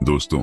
दोस्तों,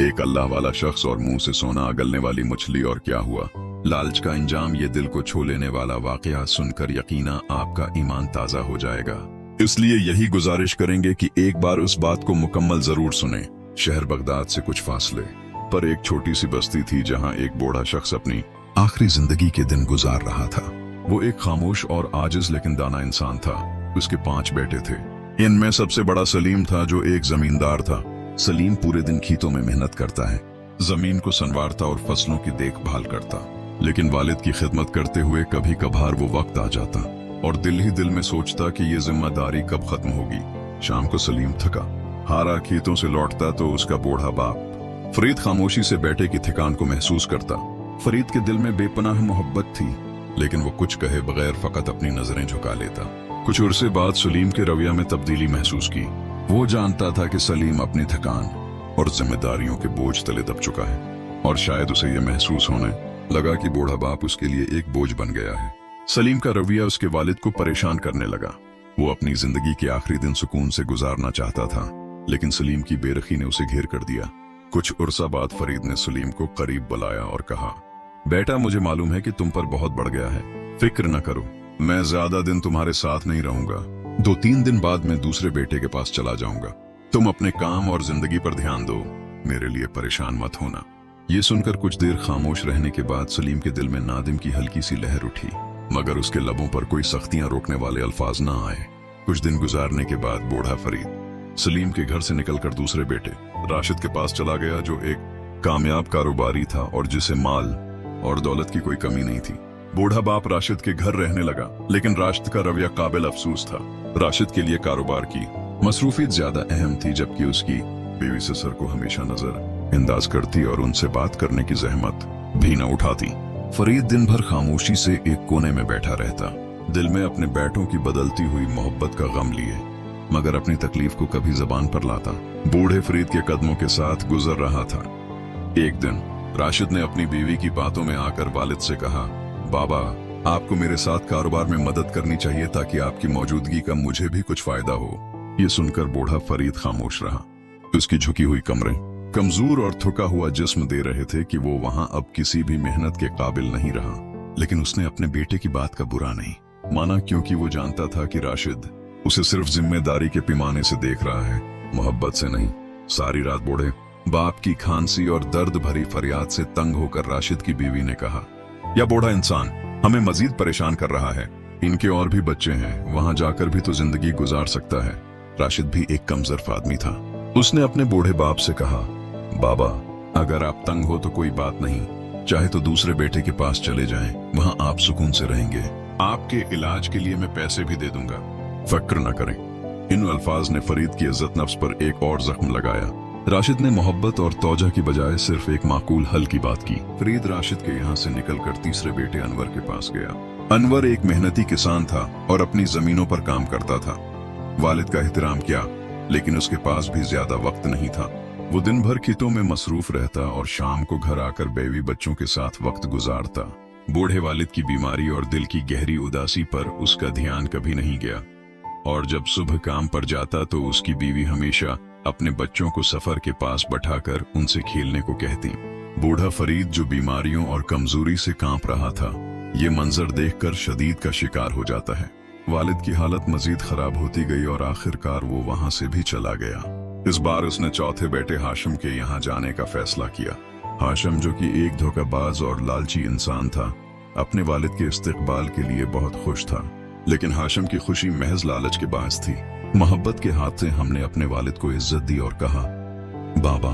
एक अल्लाह वाला शख्स और मुंह से सोना अगलने वाली मछली और क्या हुआ। लालच का इंजाम, ये दिल को छू लेने वाला वाकया सुनकर यकीना आपका ईमान ताजा हो जाएगा। इसलिए यही गुजारिश करेंगे कि एक बार उस बात को मुकम्मल जरूर सुने। शहर बगदाद से कुछ फासले पर एक छोटी सी बस्ती थी जहां एक बूढ़ा शख्स अपनी आखिरी जिंदगी के दिन गुजार रहा था। वो एक खामोश और आजिज लेकिन दाना इंसान था। उसके 5 बेटे थे। इनमें सबसे बड़ा सलीम था जो एक जमींदार था। सलीम पूरे दिन खेतों में मेहनत करता है, जमीन को संवारता और फसलों की देखभाल करता। लेकिन वालिद की खिदमत करते हुए कभी कभार वो वक्त आ जाता और दिल ही दिल में सोचता कि ये जिम्मेदारी कब खत्म होगी। शाम को सलीम थका हारा खेतों से लौटता तो उसका बूढ़ा बाप फरीद खामोशी से बेटे की थकान को महसूस करता। फरीद के दिल में बेपनाह मोहब्बत थी, लेकिन वो कुछ कहे बगैर फकत अपनी नजरें झुका लेता। कुछ अरसे बाद सलीम के रवैया में तब्दीली महसूस की। वो जानता था कि सलीम अपनी थकान और जिम्मेदारियों के बोझ तले दब चुका है, और शायद उसे यह महसूस होने लगा कि बूढ़ा बाप उसके लिए एक बोझ बन गया है। सलीम का रवैया उसके वालिद को परेशान करने लगा। वो अपनी जिंदगी के आखिरी दिन सुकून से गुजारना चाहता था, लेकिन सलीम की बेरखी ने उसे घेर कर दिया। कुछ उर्सा बाद फरीद ने सलीम को करीब बुलाया और कहा, बेटा, मुझे मालूम है कि तुम पर बहुत बढ़ गया है। फिक्र न करो, मैं ज्यादा दिन तुम्हारे साथ नहीं रहूंगा। 2-3 दिन बाद मैं दूसरे बेटे के पास चला जाऊंगा। तुम अपने काम और जिंदगी पर ध्यान दो, मेरे लिए परेशान मत होना। ये सुनकर कुछ देर खामोश रहने के बाद सलीम के दिल में नादिम की हल्की सी लहर उठी, मगर उसके लबों पर कोई सख्तियां रोकने वाले अल्फाज न आए। कुछ दिन गुजारने के बाद बूढ़ा फरीद सलीम के घर से निकलकर दूसरे बेटे राशिद के पास चला गया, जो एक कामयाब कारोबारी था और जिसे माल और दौलत की कोई कमी नहीं थी। बूढ़ा बाप राशिद के घर रहने लगा, लेकिन राशिद का रवैया काबिल अफसोस था। राशिद के लिए कारोबार की मसरूफियत ज्यादा अहम थी, जबकि उसकी बीवी से सर को हमेशा नजर अंदाज करती और उनसे बात करने की जहमत भी न उठाती। फरीद दिन भर खामोशी से एक कोने में बैठा रहता, दिल में अपने बेटों की बदलती हुई मोहब्बत का गम लिए, मगर अपनी तकलीफ को कभी जबान पर लाता। बूढ़े फरीद के कदमों के साथ गुजर रहा था। एक दिन राशिद ने अपनी बीवी की बातों में आकर वालिद से कहा, बाबा, आपको मेरे साथ कारोबार में मदद करनी चाहिए ताकि आपकी मौजूदगी का मुझे भी कुछ फायदा हो। ये सुनकर बूढ़ा फरीद खामोश रहा। उसकी झुकी हुई कमरें कमजोर और थका हुआ जिस्म दे रहे थे कि वो वहां अब किसी भी मेहनत के काबिल नहीं रहा। लेकिन उसने अपने बेटे की बात का बुरा नहीं माना, क्योंकि वो जानता था कि राशिद उसे सिर्फ जिम्मेदारी के पैमाने से देख रहा है, मोहब्बत से नहीं। सारी रात बूढ़े बाप की खांसी और दर्द भरी फरियाद से तंग होकर राशिद की बीवी ने कहा, या बूढ़ा इंसान हमें मजीद परेशान कर रहा है। इनके और भी बच्चे हैं, वहां जाकर भी तो जिंदगी गुजार सकता है। राशिद भी एक कमजोर आदमी था। उसने अपने बूढ़े बाप से कहा, बाबा, अगर आप तंग हो तो कोई बात नहीं, चाहे तो दूसरे बेटे के पास चले जाएं, वहां आप सुकून से रहेंगे। आपके इलाज के लिए मैं पैसे भी दे दूंगा, फिक्र न करें। इन अल्फाज ने फरीद की इज्जत नफ्स पर एक और जख्म लगाया। राशिद ने मोहब्बत और तौजा की बजाय सिर्फ एक माकूल हल की बात की। फरीद राशिद के यहाँ से निकलकर तीसरे बेटे अनवर के पास गया। अनवर एक मेहनती किसान था और अपनी जमीनों पर काम करता था। वालिद का एहतराम किया, लेकिन उसके पास भी ज्यादा वक्त नहीं था। वो दिन भर खेतों में मसरूफ रहता और शाम को घर आकर बीवी बच्चों के साथ वक्त गुजारता। बूढ़े वालिद की बीमारी और दिल की गहरी उदासी पर उसका ध्यान कभी नहीं गया, और जब सुबह काम पर जाता तो उसकी बीवी हमेशा अपने बच्चों को सफर के पास बैठाकर उनसे खेलने को कहती। बूढ़ा फरीद जो बीमारियों और कमजोरी से कांप रहा था, ये मंजर देखकर शदीद का शिकार हो जाता है। वालिद की हालत मजीद खराब होती गई और आखिरकार वो वहां से भी चला गया। इस बार उसने चौथे बेटे हाशिम के यहाँ जाने का फैसला किया। हाशिम, जो कि एक धोखाबाज और लालची इंसान था, अपने वालिद के इस्तकबाल के लिए बहुत खुश था। लेकिन हाशिम की खुशी महज लालच के बायस थी। मोहब्बत के हाथ से हमने अपने वालिद को इज्जत दी और कहा, बाबा,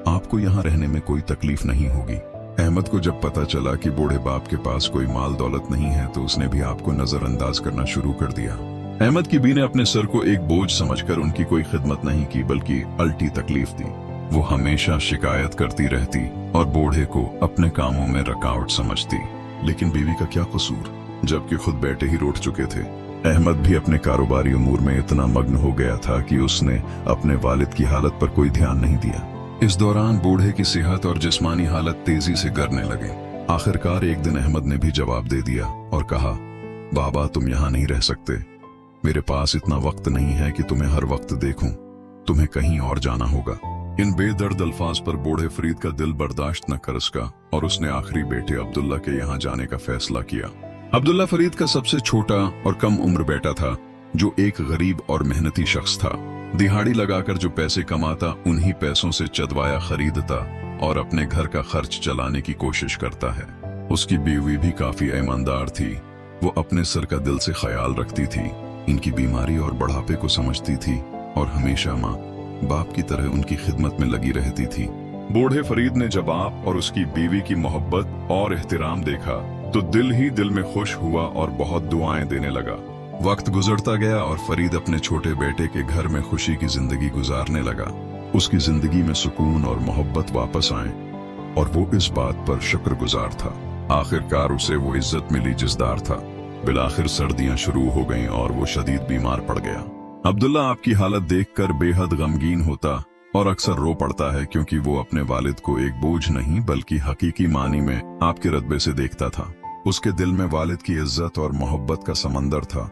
आपको यहाँ रहने में कोई तकलीफ नहीं होगी। अहमद को जब पता चला कि बूढ़े बाप के पास कोई माल दौलत नहीं है तो उसने भी आपको नजरअंदाज करना शुरू कर दिया। अहमद की बीवी ने अपने सर को एक बोझ समझकर उनकी कोई खिदमत नहीं की, बल्कि अल्टी तकलीफ दी। वो हमेशा शिकायत करती रहती और बूढ़े को अपने कामों में रुकावट समझती। लेकिन बीवी का क्या कसूर, जबकि खुद बेटे ही रूठ चुके थे। अहमद भी अपने कारोबारी उमूर में इतना मग्न हो गया था कि उसने अपने वालिद की हालत पर कोई ध्यान नहीं दिया। इस दौरान बूढ़े की सेहत और जिस्मानी हालत तेजी से गिरने लगे। आखिरकार एक दिन अहमद ने भी जवाब दे दिया और कहा, बाबा, तुम यहाँ नहीं रह सकते। मेरे पास इतना वक्त नहीं है कि तुम्हें हर वक्त देखूं। तुम्हें कहीं और जाना होगा। इन बेदर्द अल्फाज पर बूढ़े फरीद का दिल बर्दाश्त न कर सका और उसने आखिरी बेटे अब्दुल्ला के यहाँ जाने का फैसला किया। अब्दुल्ला फरीद का सबसे छोटा और कम उम्र बेटा था, जो एक गरीब और मेहनती शख्स था। दिहाड़ी लगाकर जो पैसे कमाता उन्हीं पैसों से चदवाया खरीदता और अपने घर का खर्च चलाने की कोशिश करता है। उसकी बीवी भी काफी ईमानदार थी। वो अपने सर का दिल से ख्याल रखती थी, इनकी बीमारी और बढ़ापे को समझती थी और हमेशा माँ बाप की तरह उनकी खिदमत में लगी रहती थी। बूढ़े फरीद ने जब आप और उसकी बीवी की मोहब्बत और एहतराम देखा तो दिल ही दिल में खुश हुआ और बहुत दुआएं देने लगा। वक्त गुजरता गया और फरीद अपने छोटे बेटे के घर में खुशी की जिंदगी गुजारने लगा। उसकी जिंदगी में सुकून और मोहब्बत वापस आए और वो इस बात पर शुक्रगुजार था। आखिरकार उसे वो इज्जत मिली जिसदार था। बिलाखिर सर्दियां शुरू हो गईं और वो शदीद बीमार पड़ गया। अब्दुल्ला आपकी हालत देखकर बेहद गमगीन होता और अक्सर रो पड़ता है, क्योंकि वो अपने वालिद को एक बोझ नहीं बल्कि हकीकी मानी में आपके रत्बे से देखता था। उसके दिल में वालिद की इज्जत और मोहब्बत का समंदर था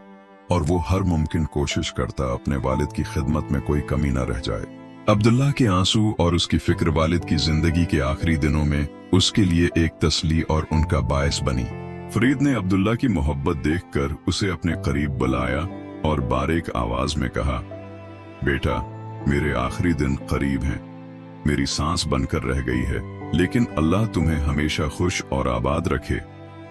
और वो हर मुमकिन कोशिश करता अपने वालिद की खिदमत में कोई कमी न रह जाए। अब्दुल्ला के आंसू और उसकी फिक्र वालिद की जिंदगी के आखिरी दिनों में उसके लिए एक तसली और उनका बायस बनी। फरीद ने अब्दुल्ला की मोहब्बत देखकर उसे अपने करीब बुलाया और बारीक आवाज में कहा, बेटा, मेरे आखिरी दिन करीब हैं। मेरी सांस बनकर रह गई है, लेकिन अल्लाह तुम्हें हमेशा खुश और आबाद रखे,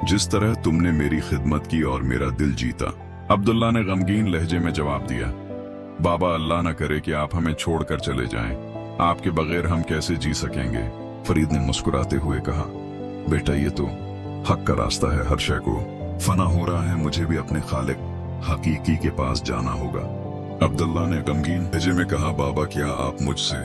जिस तरह तुमने मेरी खिदमत की और मेरा दिल जीता। अब्दुल्ला ने गमगीन लहजे में जवाब दिया, बाबा, अल्लाह न करे कि आप हमें छोड़कर चले जाएं। आपके बगैर हम कैसे जी सकेंगे। फरीद ने मुस्कुराते हुए कहा, बेटा, ये तो हक का रास्ता है, हर शय को फना हो रहा है, मुझे भी अपने खालिक हकीकी के पास जाना होगा। अब्दुल्ला ने गमगीन लहजे में कहा, बाबा, क्या आप मुझसे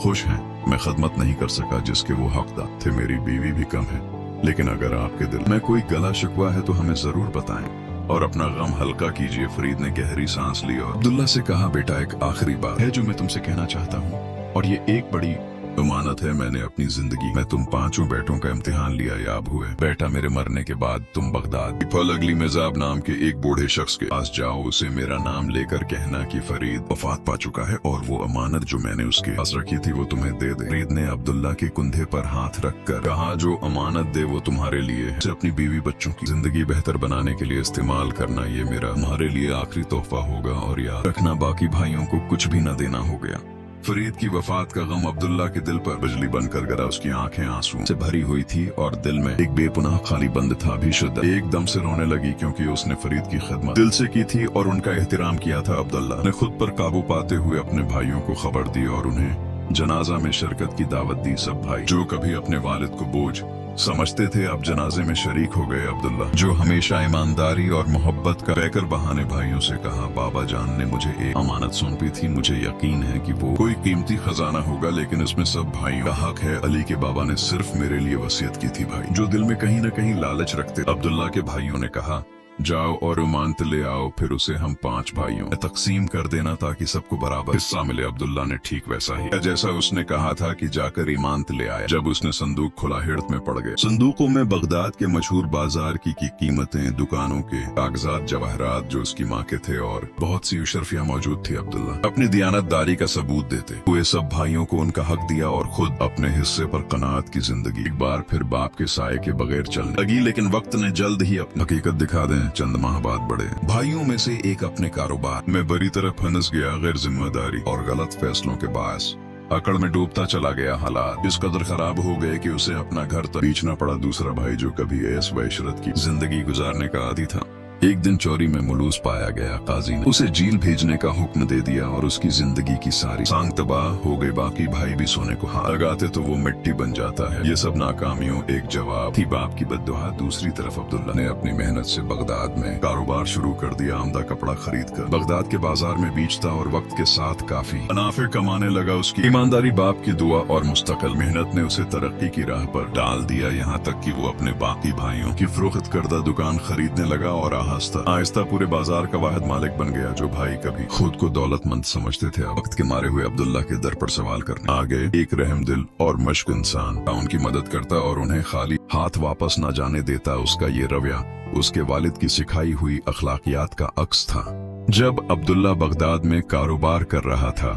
खुश हैं? मैं खिदमत नहीं कर सका जिसके वो हकदार थे, मेरी बीवी भी कम है, लेकिन अगर आपके दिल में कोई गला शिकवा है तो हमें जरूर बताएं और अपना गम हल्का कीजिए। फरीद ने गहरी सांस ली और अब्दुल्ला से कहा, बेटा, एक आखिरी बात है जो मैं तुमसे कहना चाहता हूँ, और ये एक बड़ी अमानत है। मैंने अपनी जिंदगी में तुम पांचों बेटों का इम्तिहान लिया, याब हुए। बेटा, मेरे मरने के बाद तुम बगदाद फलगली मेजाब नाम के एक बूढ़े शख्स के पास जाओ, उसे मेरा नाम लेकर कहना कि फरीद वफात पा चुका है और वो अमानत जो मैंने उसके पास रखी थी वो तुम्हें दे दे। फरीद ने अब्दुल्ला के कंधे पर हाथ रखकर कहा, जो अमानत दे वो तुम्हारे लिए है। इसे अपनी बीवी बच्चों की जिंदगी बेहतर बनाने के लिए इस्तेमाल करना, ये मेरा तुम्हारे लिए आखिरी तोहफा होगा, और याद रखना बाकी भाइयों को कुछ भी न देना हो गया। फरीद की वफात का गम अब्दुल्ला के दिल पर बिजली बनकर गिरा। उसकी आंखें आंसू से भरी हुई थी और दिल में एक बेपुनाह खाली बंद था। भी शुद्ध एकदम से रोने लगी, क्योंकि उसने फरीद की खिदमत दिल से की थी और उनका एहतराम किया था। अब्दुल्ला ने खुद पर काबू पाते हुए अपने भाइयों को खबर दी और उन्हें जनाजा में शिरकत की दावत दी। सब भाई जो कभी अपने वालिद को बोझ समझते थे अब जनाजे में शरीक हो गए। अब्दुल्ला जो हमेशा ईमानदारी और मोहब्बत का बैकर बहाने भाइयों से कहा, बाबा जान ने मुझे एक अमानत सौंपी थी, मुझे यकीन है कि वो कोई कीमती खजाना होगा, लेकिन इसमें सब भाइयों का हक है। अली के बाबा ने सिर्फ मेरे लिए वसीयत की थी, भाई जो दिल में कहीं न कहीं लालच रखते। अब्दुल्ला के भाइयों ने कहा, जाओ और उमानत ले आओ, फिर उसे हम 5 भाइयों में तकसीम कर देना ताकि सबको बराबर हिस्सा मिले। अब्दुल्ला ने ठीक वैसा ही जैसा उसने कहा था कि जाकर इमानत ले आया। जब उसने संदूक खुला, हिड़त में पड़ गए। संदूकों में बगदाद के मशहूर बाजार की कीमतें, दुकानों के कागजात, जवाहरात जो उसकी माँ के थे और बहुत सी अशरफियाँ मौजूद थी। अब्दुल्ला अपनी दियानतदारी का सबूत देते हुए सब भाइयों को उनका हक दिया और खुद अपने हिस्से पर कनात की जिंदगी एक बार फिर बाप के साये के बगैर चलने लगी। लेकिन वक्त ने जल्द ही अपनी हकीकत दिखा दें। चंद माह बाद बड़े भाइयों में से एक अपने कारोबार में बुरी तरह फंस गया। गैर जिम्मेदारी और गलत फैसलों के बायस अकड़ में डूबता चला गया। हालात इस कदर खराब हो गए कि उसे अपना घर तक बेचना पड़ा। दूसरा भाई जो कभी ऐश व इशरत की जिंदगी गुजारने का आदी था, एक दिन चोरी में मुलूस पाया गया। काजी ने उसे जेल भेजने का हुक्म दे दिया और उसकी जिंदगी की सारी सांग तबाह हो गई। बाकी भाई भी सोने को हाथ लगाते तो वो मिट्टी बन जाता है। ये सब नाकामियों एक जवाब थी बाप की बद्दुआ। दूसरी तरफ अब्दुल्ला ने अपनी मेहनत से बगदाद में कारोबार शुरू कर दिया। आमदा कपड़ा खरीद कर बगदाद के बाजार में बेचता और वक्त के साथ काफी मुनाफे कमाने लगा। उसकी ईमानदारी, बाप की दुआ और मुस्तकिल मेहनत ने उसे तरक्की की राह पर डाल दिया। यहाँ तक कि वो अपने बाकी भाइयों की फरोख्त करदा दुकान खरीदने लगा और आहिस्ता पूरे बाजार का वाहिद मालिक बन गया। जो भाई कभी खुद को दौलतमंद समझते थे, वक्त के मारे हुए अब्दुल्ला के दर पर सवाल करने आ गए। एक रहमदिल और मशक इंसान उनकी मदद करता और उन्हें खाली हाथ वापस न जाने देता। उसका ये रवैया उसके वालिद की सिखाई हुई अखलाकियात का अक्स था। जब अब्दुल्ला बगदाद में कारोबार कर रहा था,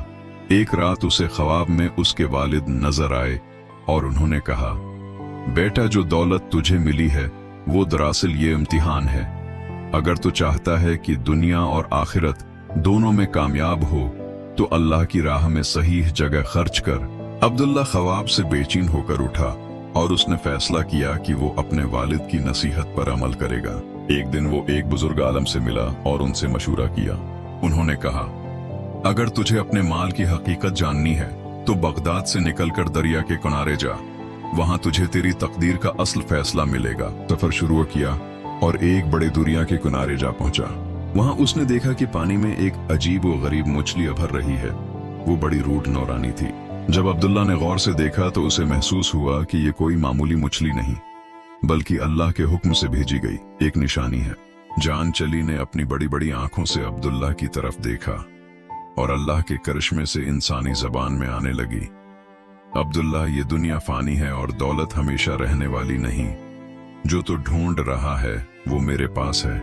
एक रात उसे ख्वाब में उसके वालिद नजर आए और उन्होंने कहा, बेटा जो दौलत तुझे मिली है वो दरअसल ये इम्तिहान है। अगर तू चाहता है कि दुनिया और आखिरत दोनों में कामयाब हो तो अल्लाह की राह में सही जगह खर्च कर। अब्दुल्ला ख्वाब से बेचैन होकर उठा और उसने फैसला किया कि वो अपने वालिद की नसीहत पर अमल करेगा। एक दिन वो एक बुजुर्ग आलम से मिला और उनसे मशूरा किया। उन्होंने कहा, अगर तुझे अपने माल की हकीकत जाननी है तो बगदाद से निकलकर दरिया के किनारे जा, वहां तुझे तेरी तकदीर का असल फैसला मिलेगा। सफर शुरू किया और एक बड़े दरिया के किनारे जा पहुंचा। वहां उसने देखा कि पानी में एक अजीब व गरीब मछली उभर रही है। वो बड़ी रूठ नौरानी थी। जब अब्दुल्ला ने गौर से देखा तो उसे महसूस हुआ कि ये कोई मामूली मछली नहीं बल्कि अल्लाह के हुक्म से भेजी गई एक निशानी है। जान चली ने अपनी बड़ी बड़ी आंखों से अब्दुल्ला की तरफ देखा और अल्लाह के करिश्मे से इंसानी जबान में आने लगी, अब्दुल्ला ये दुनिया फानी है और दौलत हमेशा रहने वाली नहीं। जो तू ढूंढ रहा है वो मेरे पास है।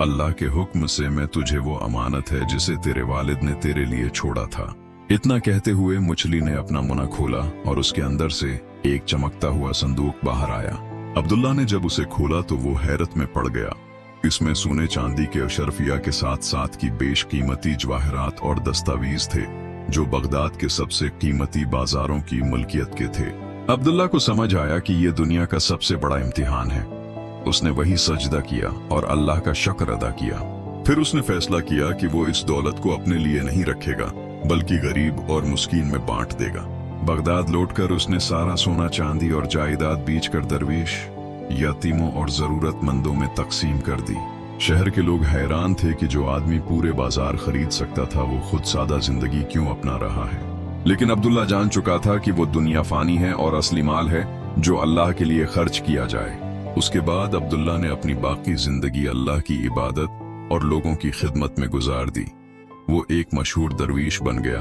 अल्लाह के हुक्म से मैं तुझे वो अमानत है जिसे तेरे वालिद ने तेरे लिए छोड़ा था। इतना कहते हुए मछली ने अपना मुना खोला और उसके अंदर से एक चमकता हुआ संदूक बाहर आया। अब्दुल्ला ने जब उसे खोला तो वो हैरत में पड़ गया। इसमें सोने चांदी के अशरफिया के साथ साथ की बेशकीमती जवाहरात और दस्तावेज थे जो बगदाद के सबसे कीमती बाजारों की मुल्कियत के थे। अब्दुल्ला को समझ आया कि ये दुनिया का सबसे बड़ा इम्तिहान है। उसने वही सजदा किया और अल्लाह का शुक्र अदा किया। फिर उसने फैसला किया कि वो इस दौलत को अपने लिए नहीं रखेगा बल्कि गरीब और मुस्कीन में बांट देगा। बगदाद लौटकर उसने सारा सोना चांदी और जायदाद बेचकर दरवेश, यतीमों और जरूरतमंदों में तकसीम कर दी। शहर के लोग हैरान थे कि जो आदमी पूरे बाजार खरीद सकता था वो खुद सादा जिंदगी क्यों अपना रहा है। लेकिन अब्दुल्ला जान चुका था कि वो दुनिया फानी है और असली माल है जो अल्लाह के लिए खर्च किया जाए। उसके बाद अब्दुल्ला ने अपनी बाकी जिंदगी अल्लाह की इबादत और लोगों की खिदमत में गुजार दी। वो एक मशहूर दरवीश बन गया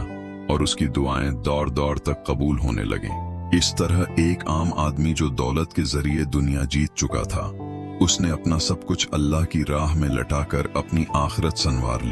और उसकी दुआएं दौर दौर तक कबूल होने लगीं। इस तरह एक आम आदमी जो दौलत के जरिए दुनिया जीत चुका था, उसने अपना सब कुछ अल्लाह की राह में लटाकर अपनी आखिरत संवार ली।